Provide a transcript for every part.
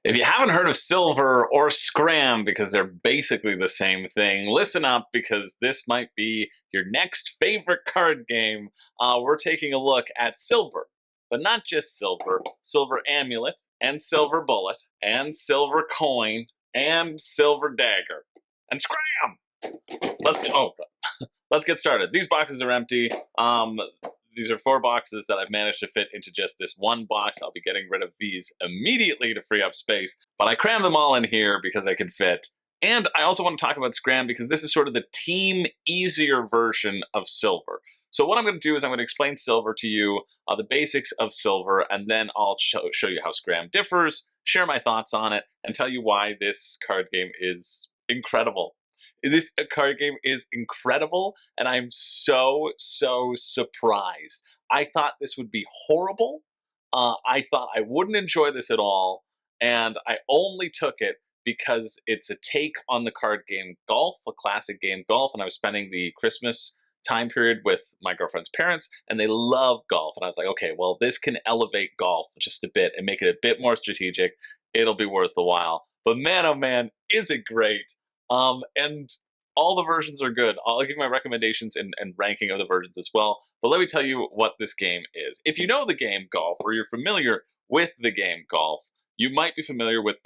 If you haven't heard of Silver or Scram, because they're basically the same thing, listen up because this might be your next favorite card game. We're taking a look at Silver, but not just Silver, Silver Amulet, and Silver Bullet, and Silver Coin, and Silver Dagger, and Scram! Let's get started. These boxes are empty. These are 4 boxes that I've managed to fit into just this one box. I'll be getting rid of these immediately to free up space, but I crammed them all in here because they can fit. And I also want to talk about Scram because this is sort of the team easier version of Silver. So what I'm going to do is I'm going to explain Silver to you, the basics of Silver, and then I'll show you how Scram differs, share my thoughts on it, and tell you why this card game is incredible. This card game is incredible, and I'm so surprised. I thought this would be horrible. I thought I wouldn't enjoy this at all, and I only took it because it's a take on the card game Golf, a classic game Golf, and I was spending the Christmas time period with my girlfriend's parents, and they love golf, and I was like, okay, well, this can elevate golf just a bit and make it a bit more strategic. It'll be worth the while. But man, oh man, is it great. And all the versions are good. I'll give you my recommendations and ranking of the versions as well. But let me tell you what this game is. If you know the game Golf, or you're familiar with the game Golf, you might be familiar with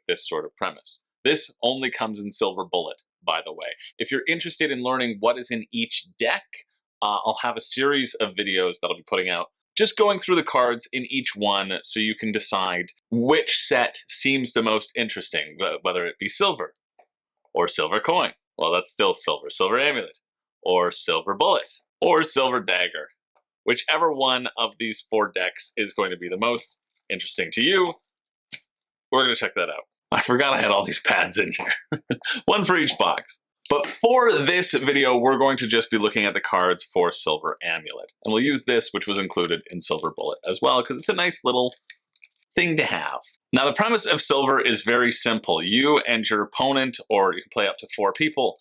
this sort of premise. This only comes in Silver Bullet, by the way. If you're interested in learning what is in each deck, I'll have a series of videos that I'll be putting out just going through the cards in each one so you can decide which set seems the most interesting, whether it be Silver, or Silver Coin. Well, that's still Silver. Silver Amulet, or Silver Bullet, or Silver Dagger. Whichever one of these 4 decks is going to be the most interesting to you, we're going to check that out. I forgot I had all these pads in here. One for each box. But for this video, we're going to just be looking at the cards for Silver Amulet. And we'll use this, which was included in Silver Bullet as well, because it's a nice little thing to have. Now, the premise of Silver is very simple. You and your opponent, or you can play up to 4 people,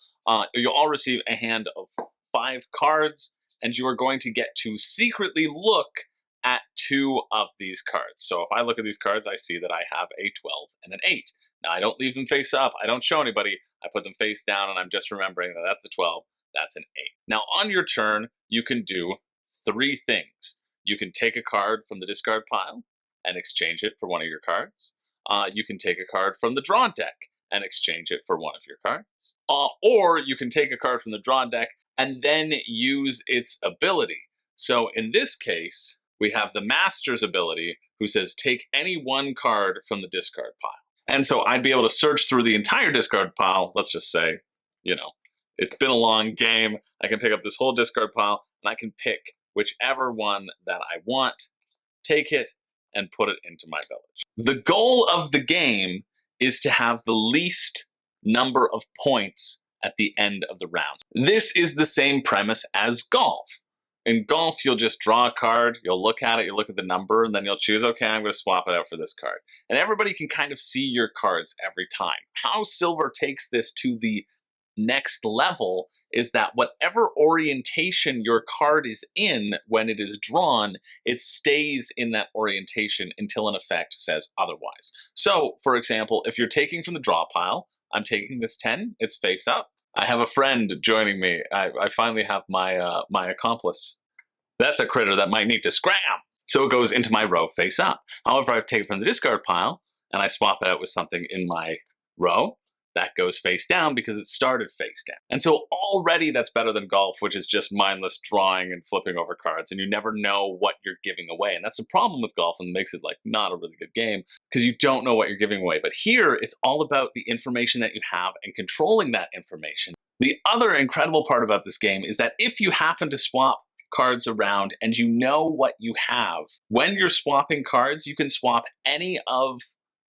you'll all receive a hand of 5 cards, and you are going to get to secretly look at 2 of these cards. So if I look at these cards, I see that I have a 12 and an 8. Now, I don't leave them face up. I don't show anybody. I put them face down, and I'm just remembering that that's a 12, that's an 8. Now, on your turn, you can do 3 things. You can take a card from the discard pile and exchange it for one of your cards. You can take a card from the draw deck and exchange it for one of your cards. Or you can take a card from the draw deck and then use its ability. So in this case, we have the Master's ability, who says take any one card from the discard pile. And so I'd be able to search through the entire discard pile. Let's just say, you know, it's been a long game. I can pick up this whole discard pile, and I can pick whichever one that I want, take it, and put it into my village. The goal of the game is to have the least number of points at the end of the round. This is the same premise as Golf. In Golf, you'll just draw a card, you'll look at it, you look at the number, and then you'll choose, okay, I'm going to swap it out for this card. And everybody can kind of see your cards every time. How Silver takes this to the next level is that whatever orientation your card is in when it is drawn, it stays in that orientation until an effect says otherwise. So, for example, if you're taking from the draw pile, I'm taking this 10, it's face up. I have a friend joining me. I finally have my, my accomplice. That's a critter that might need to scram. So it goes into my row face up. However, I take it from the discard pile, and I swap it out with something in my row, that goes face down because it started face down. And so already that's better than Golf, which is just mindless drawing and flipping over cards, and you never know what you're giving away. And that's the problem with Golf, and makes it like not a really good game, because you don't know what you're giving away. But here, it's all about the information that you have and controlling that information. The other incredible part about this game is that if you happen to swap cards around and you know what you have, when you're swapping cards, you can swap any of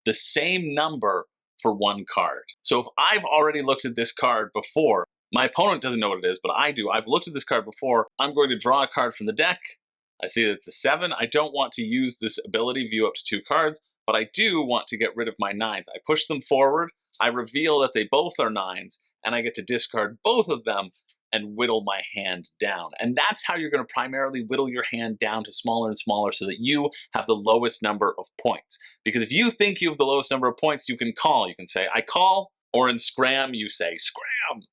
the same number for one card. So if I've already looked at this card before, my opponent doesn't know what it is, but I do. I've looked at this card before. I'm going to draw a card from the deck. I see that it's a 7. I don't want to use this ability, view up to 2 cards, but I do want to get rid of my 9s. I push them forward. I reveal that they both are 9s, and I get to discard both of them. and whittle my hand down. And that's how you're going to primarily whittle your hand down to smaller and smaller so that you have the lowest number of points. Because if you think you have the lowest number of points, you can call. You can say, I call, or in Scram, you say, Scram,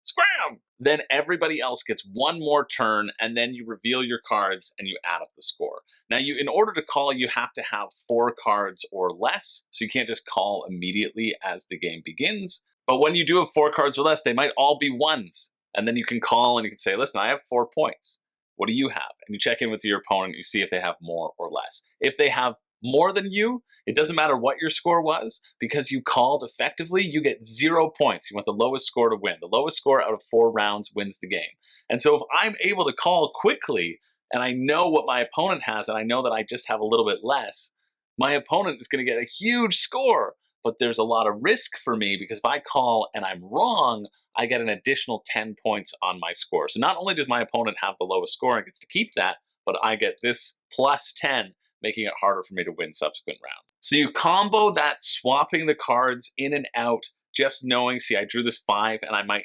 Scram. Then everybody else gets one more turn, and then you reveal your cards and you add up the score. Now, in order to call, you have to have 4 cards or less, so you can't just call immediately as the game begins. But when you do have 4 cards or less, they might all be ones. And then you can call and you can say, listen, I have 4 points. What do you have? And you check in with your opponent, you see if they have more or less. If they have more than you, it doesn't matter what your score was, because you called effectively, you get 0 points. You want the lowest score to win. The lowest score out of 4 rounds wins the game. And so if I'm able to call quickly, and I know what my opponent has, and I know that I just have a little bit less, my opponent is going to get a huge score. But there's a lot of risk for me, because if I call and I'm wrong, I get an additional 10 points on my score. So not only does my opponent have the lowest score and gets to keep that, but I get this plus 10, making it harder for me to win subsequent rounds. So you combo that swapping the cards in and out, just knowing, see, I drew this 5, and I might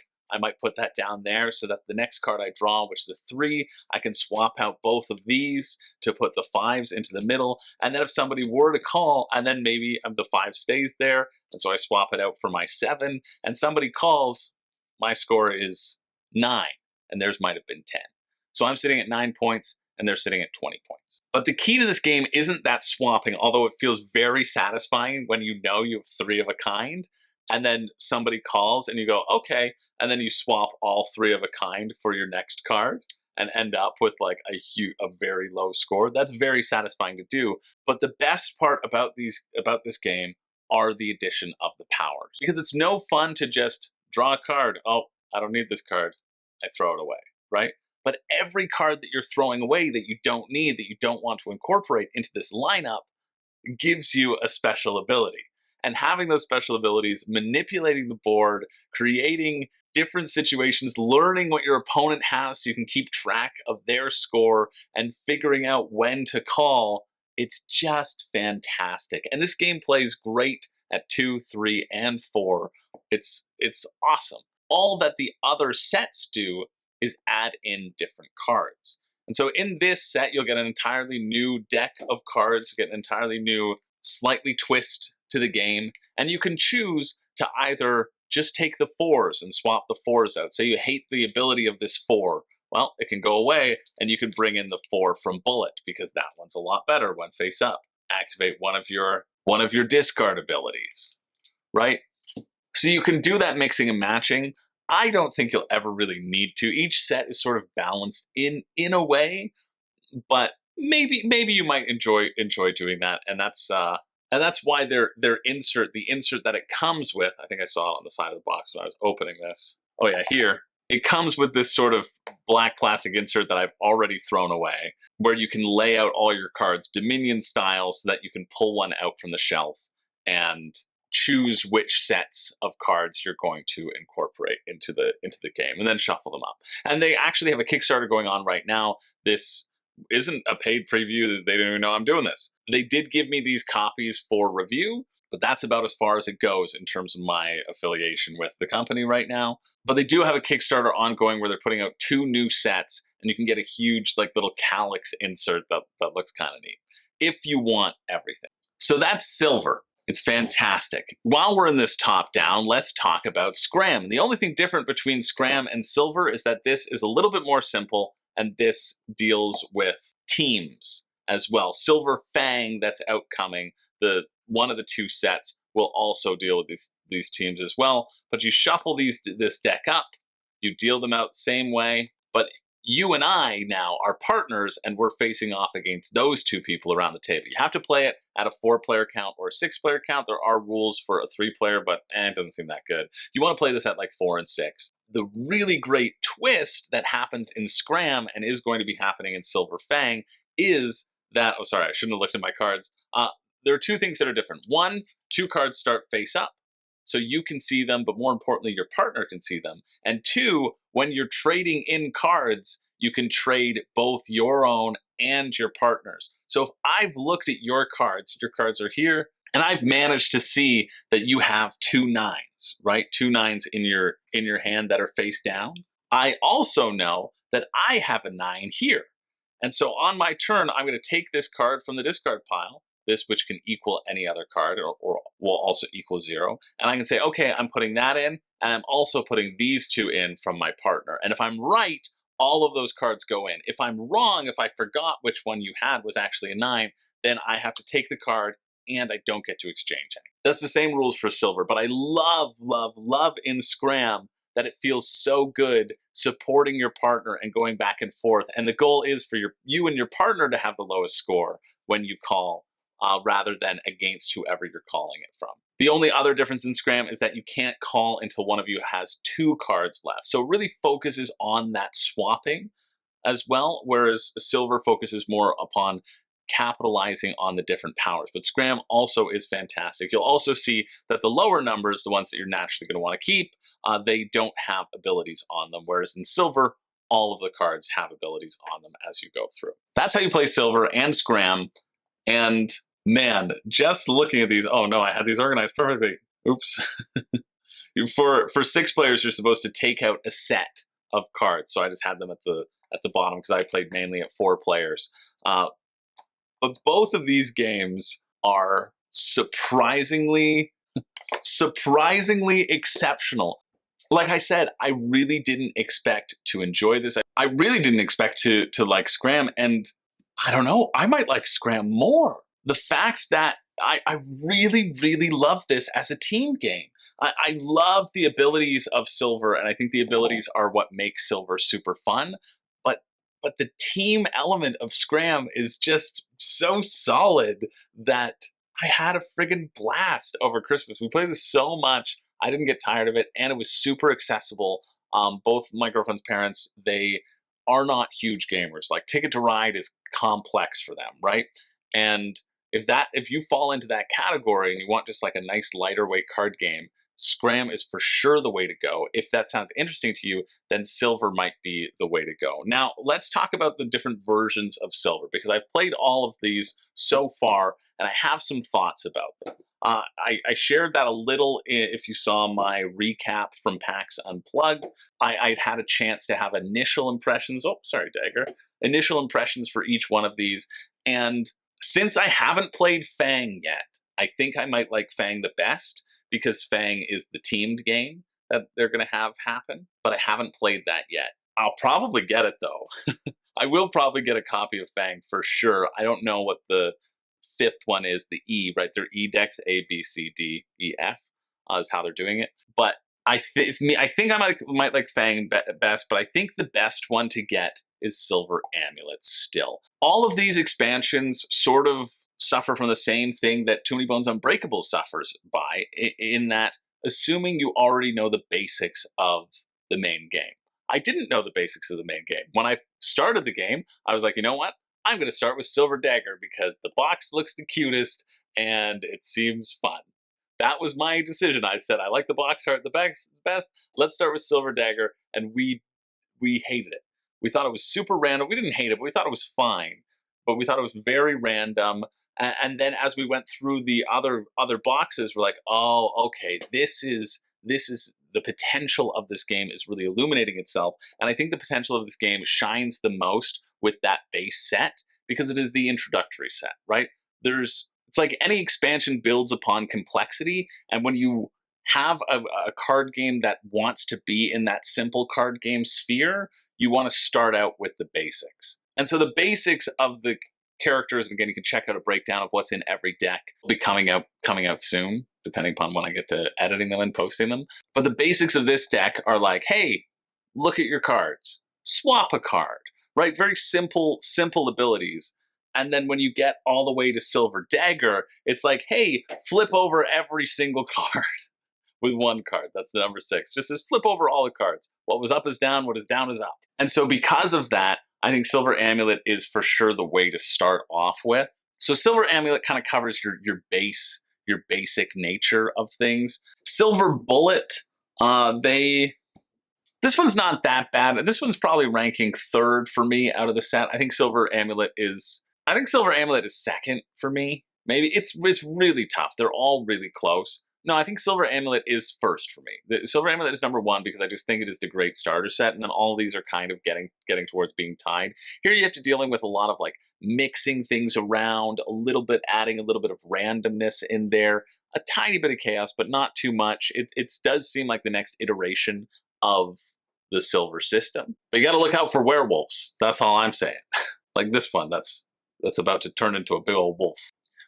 put that down there so that the next card I draw, which is a 3, I can swap out both of these to put the 5s into the middle. And then if somebody were to call, and then maybe the 5 stays there, and so I swap it out for my 7, and somebody calls, my score is 9, and theirs might have been 10. So I'm sitting at 9 points, and they're sitting at 20 points. But the key to this game isn't that swapping, although it feels very satisfying when you know you have 3 of a kind, and then somebody calls and you go, okay, and then you swap all 3 of a kind for your next card and end up with like a very low score. That's very satisfying to do. But the best part about this game are the addition of the powers, because it's no fun to just draw a card. Oh, I don't need this card. I throw it away, right? But every card that you're throwing away that you don't need, that you don't want to incorporate into this lineup, gives you a special ability. And having those special abilities, manipulating the board, creating different situations, learning what your opponent has so you can keep track of their score, and figuring out when to call, it's just fantastic. And this game plays great at 2, 3, and 4. It's awesome. All that the other sets do is add in different cards. And so in this set, you'll get an entirely new deck of cards, you get an entirely new, slightly twist to the game, and you can choose to either just take the 4s and swap the 4s out. Say you hate the ability of this 4, well, it can go away, and you can bring in the 4 from Bullet, because that one's a lot better when face up. Activate one of your discard abilities, right? So you can do that mixing and matching. I don't think you'll ever really need to. Each set is sort of balanced in a way, but maybe you might enjoy doing that, and that's why the insert that it comes with, I think I saw it on the side of the box when I was opening this. Oh yeah, here. It comes with this sort of black plastic insert that I've already thrown away, where you can lay out all your cards Dominion style so that you can pull one out from the shelf and choose which sets of cards you're going to incorporate into the game, and then shuffle them up. And they actually have a Kickstarter going on right now. This isn't a paid preview. They don't even know I'm doing this. They did give me these copies for review, but that's about as far as it goes in terms of my affiliation with the company right now. But they do have a Kickstarter ongoing where they're putting out 2 new sets, and you can get a huge like little calyx insert that looks kind of neat if you want everything. So that's Silver. It's fantastic. While we're in this top-down, let's talk about Scram. The only thing different between Scram and Silver is that this is a little bit more simple, and this deals with teams as well. Silver Fang, that's outcoming, one of the 2 sets, will also deal with these teams as well. But you shuffle this deck up, you deal them out the same way, but you and I now are partners, and we're facing off against those 2 people around the table. You have to play it at a 4-player count or a 6-player count. There are rules for a 3-player, but it doesn't seem that good. You want to play this at like 4 and 6. The really great twist that happens in Scram and is going to be happening in Silver Fang is that, oh sorry, I shouldn't have looked at my cards. There are 2 things that are different. 1, 2 cards start face up, so you can see them, but more importantly, your partner can see them. And 2, when you're trading in cards, you can trade both your own and your partner's. So if I've looked at your cards are here, and I've managed to see that you have 2 9s, right? 2 9s in your hand that are face down. I also know that I have a 9 here. And so on my turn, I'm going to take this card from the discard pile, this which can equal any other card or will also equal 0. And I can say, okay, I'm putting that in, and I'm also putting these 2 in from my partner. And if I'm right, all of those cards go in. If I'm wrong, if I forgot which one you had was actually a 9, then I have to take the card and I don't get to exchange any. That's the same rules for silver, but I love, love, love in Scram that it feels so good supporting your partner and going back and forth. And the goal is for you and your partner to have the lowest score when you call, rather than against whoever you're calling it from. The only other difference in Scram is that you can't call until one of you has 2 cards left. So it really focuses on that swapping as well, whereas silver focuses more upon capitalizing on the different powers. But Scram also is fantastic. You'll also see that the lower numbers, the ones that you're naturally going to want to keep, they don't have abilities on them, whereas in silver, all of the cards have abilities on them as you go through. That's how you play silver and Scram, and man, just looking at these, oh no, I had these organized perfectly. Oops. For 6 players, you're supposed to take out a set of cards, so I just had them at the bottom because I played mainly at 4 players. But both of these games are surprisingly exceptional. Like I said, I really didn't expect to enjoy this. I really didn't expect to like Scram, and I don't know, I might like Scram more. The fact that I really, really love this as a team game. I love the abilities of silver, and I think the abilities are what makes silver super fun. But the team element of Scram is just so solid that I had a friggin' blast over Christmas. We played this so much. I didn't get tired of it, and it was super accessible. Both my girlfriend's parents, they are not huge gamers. Like Ticket to Ride is complex for them, right? And if you fall into that category and you want just like a nice lighter weight card game, Scram is for sure the way to go. If that sounds interesting to you, then silver might be the way to go. Now, let's talk about the different versions of silver, because I've played all of these so far, and I have some thoughts about them. I shared that a little if you saw my recap from PAX Unplugged. I'd had a chance to have initial impressions. Oh, sorry, Dagger. Initial impressions for each one of these. And since I haven't played Fang yet, I think I might like Fang the best, because Fang is the teamed game that they're going to have happen, but I haven't played that yet. I'll probably get it, though. I will probably get a copy of Fang for sure. I don't know what the 5th one is, the E, right? They're E decks, A, B, C, D, E, F, is how they're doing it. But I think I might like Fang best, but I think the best one to get is Silver Amulet still. All of these expansions sort of suffer from the same thing that Too Many Bones Unbreakable suffers by, in that assuming you already know the basics of the main game. I didn't know the basics of the main game. When I started the game, I was like, you know what? I'm going to start with Silver Dagger because the box looks the cutest and it seems fun. That was my decision. I said, I like the box art the best. Let's start with Silver Dagger. And we hated it. We thought it was super random. We didn't hate it, but we thought it was fine. But we thought it was very random. And then as we went through the other boxes, we're like, oh, okay, this is the potential of this game is really illuminating itself. And I think the potential of this game shines the most with that base set, because it is the introductory set, right? It's like any expansion builds upon complexity, and when you have a card game that wants to be in that simple card game sphere, you want to start out with the basics. And so the basics of the characters, and again, you can check out a breakdown of what's in every deck, will be coming out soon, depending upon when I get to editing them and posting them. But the basics of this deck are like, hey, look at your cards, swap a card, right? Very simple abilities. And then when you get all the way to Silver Dagger, it's like, hey, flip over every single card with one card. That's the number 6. Just says flip over all the cards. What was up is down, what is down is up. And so because of that, I think Silver Amulet is for sure the way to start off with. So Silver Amulet kind of covers your basic nature of things. Silver Bullet, this one's not that bad. This one's probably ranking 3rd for me out of the set. I think Silver Amulet is second for me. Maybe it's really tough. They're all really close. No, I think Silver Amulet is first for me. The Silver Amulet is number one because I just think it is the great starter set, and then all of these are kind of getting towards being tied. Here you have to dealing with a lot of like mixing things around, a little bit adding a little bit of randomness in there, a tiny bit of chaos, but not too much. It does seem like the next iteration of the silver system. But you got to look out for werewolves. That's all I'm saying. Like this one, that's about to turn into a big old wolf.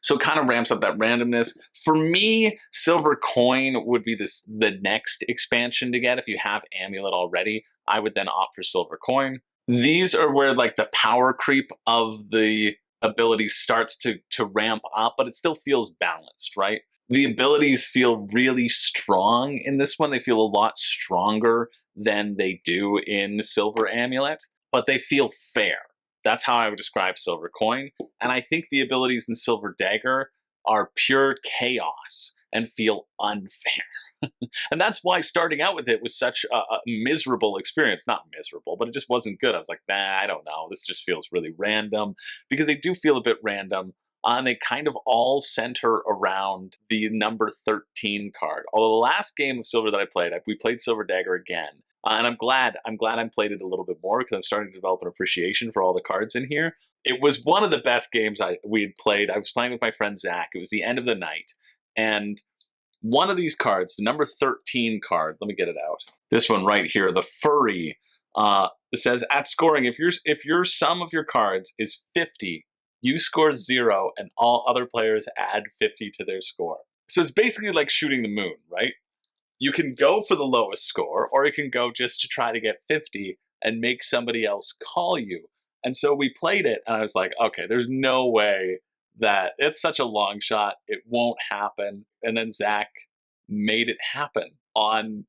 So it kind of ramps up that randomness. For me, Silver Coin would be the next expansion to get. If you have Amulet already, I would then opt for Silver Coin. These are where like the power creep of the abilities starts to ramp up, but it still feels balanced, right? The abilities feel really strong in this one. They feel a lot stronger than they do in Silver Amulet, but they feel fair. That's how I would describe Silver Coin. And I think the abilities in Silver Dagger are pure chaos and feel unfair. And that's why starting out with it was such a miserable experience. Not miserable, but it just wasn't good. I was like, nah, I don't know. This just feels really random, because they do feel a bit random. And they kind of all center around the number 13 card. Although the last game of Silver that I played, we played Silver Dagger again. And I'm glad I played it a little bit more, because I'm starting to develop an appreciation for all the cards in here. It was one of the best games we had played. I was playing with my friend Zach. It was the end of the night. And one of these cards, the number 13 card, let me get it out. This one right here, the furry, it says at scoring, if your sum of your cards is 50, you score 0 and all other players add 50 to their score. So it's basically like shooting the moon, right? You can go for the lowest score, or you can go just to try to get 50 and make somebody else call you. And so we played it, and I was like, okay, there's no way that it's such a long shot. It won't happen. And then Zach made it happen on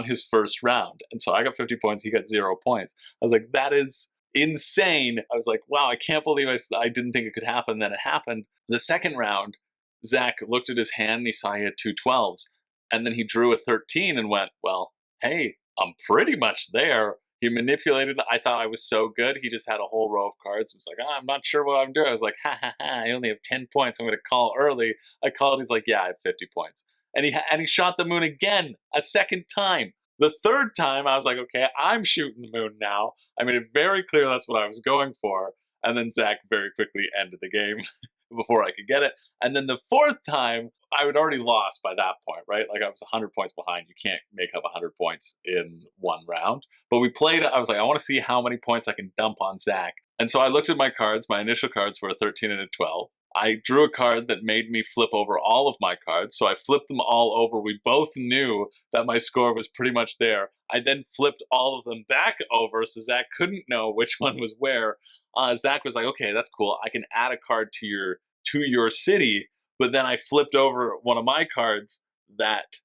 his first round. And so I got 50 points. He got 0 points. I was like, that is insane. I was like, wow, I can't believe I didn't think it could happen. Then it happened. The second round, Zach looked at his hand and he saw he had 2 12s. And then he drew a 13 and went, well, hey, I'm pretty much there. He manipulated. I thought I was so good. He just had a whole row of cards. He was like, I'm not sure what I'm doing. I was like, ha ha ha, I only have 10 points. I'm going to call early. I called. He's like, yeah, I have 50 points. And he shot the moon again, a second time. The third time, I was like, okay, I'm shooting the moon now. I made it very clear that's what I was going for. And then Zach very quickly ended the game before I could get it. And then the fourth time, I had already lost by that point, right? Like I was 100 points behind. You can't make up 100 points in one round. But we played, I was like, I want to see how many points I can dump on Zach. And so I looked at my cards. My initial cards were a 13 and a 12. I drew a card that made me flip over all of my cards. So I flipped them all over. We both knew that my score was pretty much there. I then flipped all of them back over so Zach couldn't know which one was where. Zach was like, okay, that's cool. I can add a card to your city. But then I flipped over one of my cards that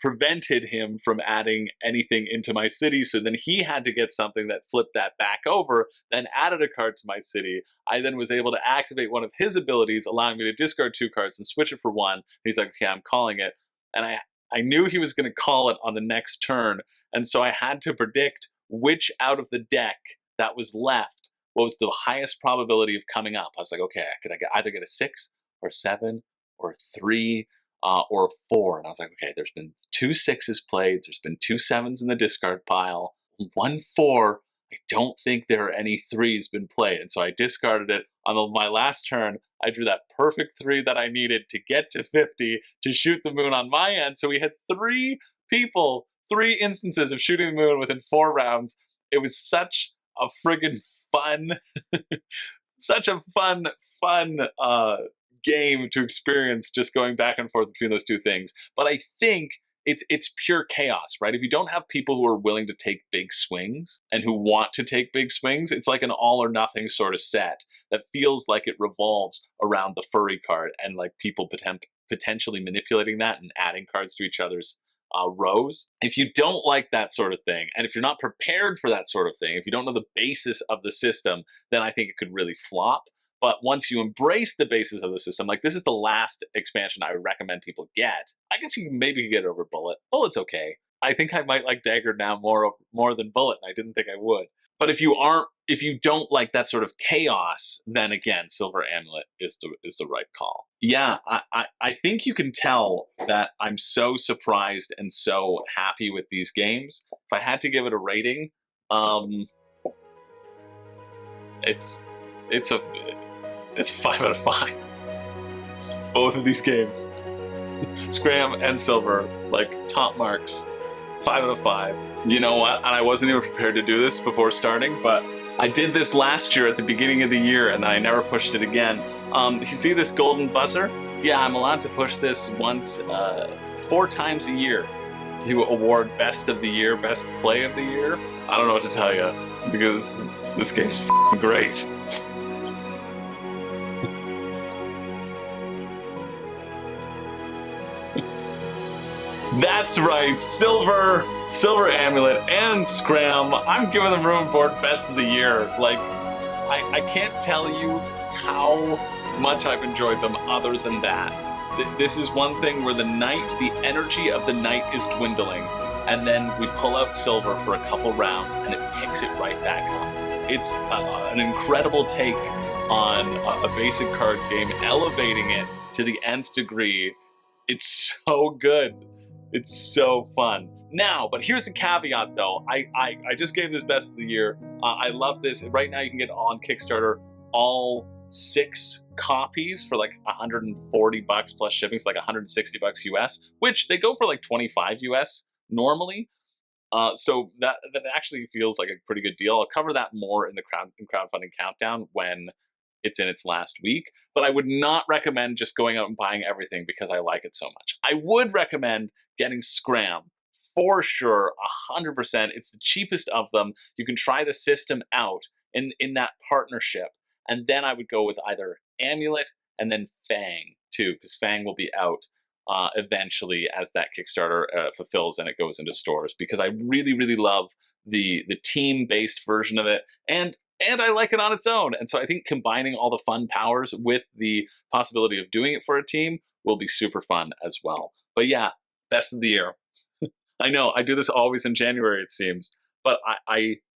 prevented him from adding anything into my city. So then he had to get something that flipped that back over, then added a card to my city. I then was able to activate one of his abilities, allowing me to discard 2 cards and switch it for 1. He's like, okay, I'm calling it. And I knew he was going to call it on the next turn. And so I had to predict which out of the deck that was left, what was the highest probability of coming up. I was like, okay, could I either get a 6 or 7 or 3 or 4? And I was like, okay, there's been 2 6s played. There's been 2 7s in the discard pile. 1 4. I don't think there are any 3s been played. And so I discarded it. On my last turn, I drew that perfect 3 that I needed to get to 50 to shoot the moon on my end. So we had 3 people, 3 instances of shooting the moon within 4 rounds. It was such a friggin' fun, such a fun game to experience, just going back and forth between those 2 things. But I think it's pure chaos, right? If you don't have people who are willing to take big swings and who want to take big swings, it's like an all or nothing sort of set that feels like it revolves around the furry card and like people potentially manipulating that and adding cards to each other's rows. If you don't like that sort of thing, and if you're not prepared for that sort of thing, if you don't know the basis of the system, then I think it could really flop. But once you embrace the basis of the system, like this is the last expansion I would recommend people get. I guess you maybe get over Bullet. Bullet's okay. I think I might like Dagger now more than Bullet, and I didn't think I would. But if you don't like that sort of chaos, then again, Silver Amulet is the right call. Yeah, I think you can tell that I'm so surprised and so happy with these games. If I had to give it a rating, um, it's it's a it's 5 out of 5. Both of these games, Scram and Silver, like top marks, 5 out of 5. You know what? And I wasn't even prepared to do this before starting, but I did this last year at the beginning of the year, and I never pushed it again. You see this golden buzzer? Yeah, I'm allowed to push this once, 4 times a year to award Best of the Year, Best Play of the Year. I don't know what to tell you, because this game's great. That's right, Silver Amulet, and Scram. I'm giving them room board Best of the Year. Like, I can't tell you how much I've enjoyed them other than that. This is one thing where the energy of the night is dwindling, and then we pull out Silver for a couple rounds, and it picks it right back up. It's an incredible take on a basic card game, elevating it to the nth degree. It's so good. It's so fun. Now, but here's the caveat though. I just gave this Best of the Year. I love this. Right now you can get on Kickstarter all 6 copies for like $140 plus shipping. It's like $160 US, which they go for like 25 US normally. So that actually feels like a pretty good deal. I'll cover that more in the crowdfunding countdown when it's in its last week. But I would not recommend just going out and buying everything because I like it so much. I would recommend getting Scram for sure, 100%. It's the cheapest of them. You can try the system out in that partnership. And then I would go with either Amulet and then Fang too, because Fang will be out eventually as that Kickstarter fulfills and it goes into stores, because I really, really love the team-based version of it, and I like it on its own. And so I think combining all the fun powers with the possibility of doing it for a team will be super fun as well. But yeah, Best of the Year. I know, I do this always in January, it seems, but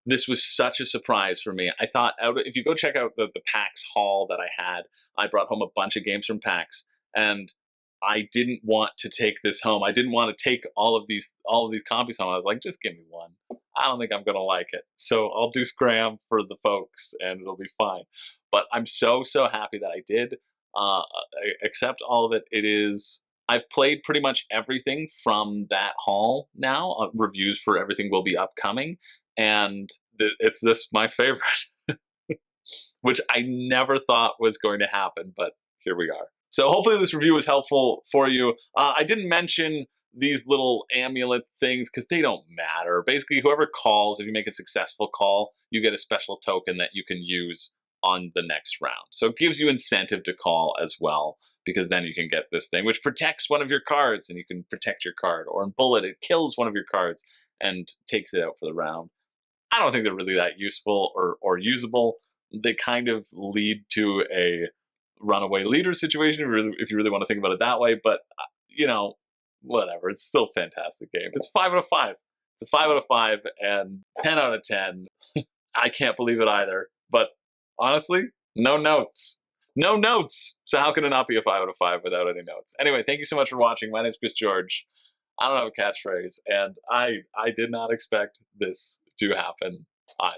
this was such a surprise for me. I thought, if you go check out the PAX haul that I had, I brought home a bunch of games from PAX, and I didn't want to take this home. I didn't want to take all of these copies home. I was like, just give me one. I don't think I'm gonna like it. So I'll do Scram for the folks and it'll be fine. But I'm so happy that I did accept all of it. I've played pretty much everything from that haul now. Reviews for everything will be upcoming. And it's this my favorite, which I never thought was going to happen, but here we are. So hopefully this review was helpful for you. I didn't mention these little amulet things because they don't matter. Basically, whoever calls, if you make a successful call, you get a special token that you can use on the next round. So it gives you incentive to call as well, because then you can get this thing, which protects one of your cards, and you can protect your card. Or in Bullet, it kills one of your cards and takes it out for the round. I don't think they're really that useful or usable. They kind of lead to a runaway leader situation if you really want to think about it that way, but you know, whatever. It's still a fantastic game. It's 5 out of 5. It's a 5 out of 5 and 10 out of 10. I can't believe it either, but honestly, no notes. No notes. So how can it not be a 5 out of 5 without any notes? Anyway, thank you so much for watching. My name's Chris George. I don't have a catchphrase, and I did not expect this to happen either.